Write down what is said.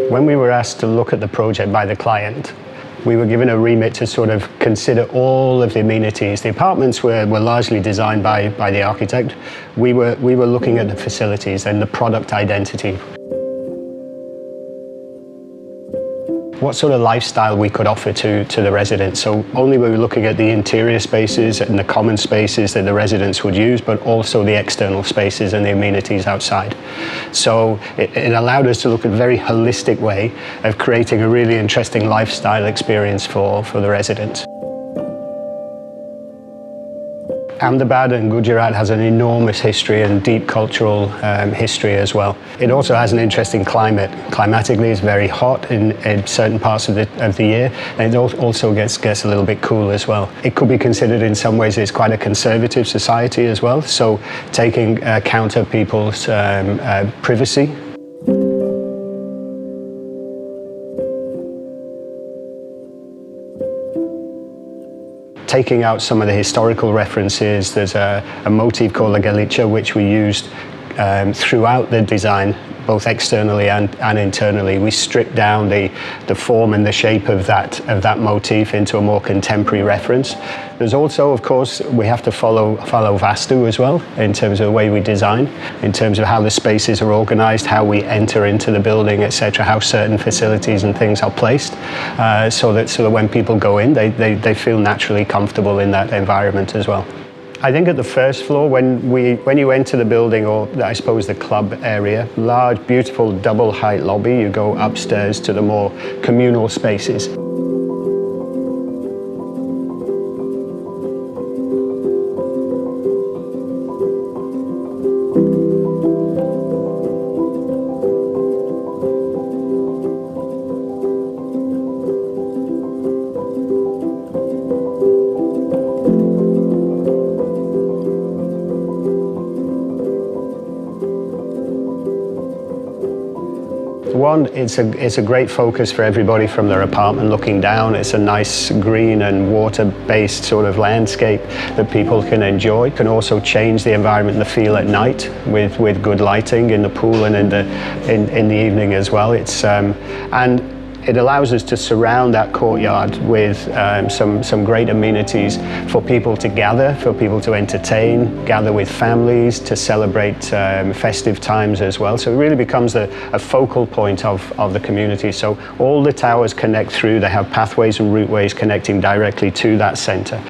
When we were asked to look at the project by the client, we were given a remit to sort of consider all of the amenities. The apartments were largely designed by the architect. We were looking at the facilities and the product identity. What sort of lifestyle we could offer to the residents. So only were we looking at the interior spaces and the common spaces that the residents would use, but also the external spaces and the amenities outside. So it allowed us to look at a very holistic way of creating a really interesting lifestyle experience for the residents. Ahmedabad and Gujarat has an enormous history and deep cultural history as well. It also has an interesting climate. Climatically, it's very hot in certain parts of the year, and it also gets a little bit cool as well. It could be considered in some ways it's quite a conservative society as well, so taking account of people's privacy. Taking out some of the historical references, there's a motif called the Galicha, which we used throughout the design, both externally and internally. We stripped down the form and the shape of that motif into a more contemporary reference. There's also, of course, we have to follow Vastu as well, in terms of the way we design, in terms of how the spaces are organized, how we enter into the building, etc., how certain facilities and things are placed, so that when people go in, they feel naturally comfortable in that environment as well. I think at the first floor, when you enter the building, or I suppose the club area, large, beautiful double height lobby, you go upstairs to the more communal spaces. One, it's a great focus for everybody from their apartment looking down. It's a nice green and water-based sort of landscape that people can enjoy. It can also change the environment and the feel at night with good lighting in the pool and in the evening as well. And it allows us to surround that courtyard with some great amenities for people to gather, for people to entertain, gather with families, to celebrate festive times as well. So it really becomes a focal point of the community. So all the towers connect through, they have pathways and routeways connecting directly to that centre.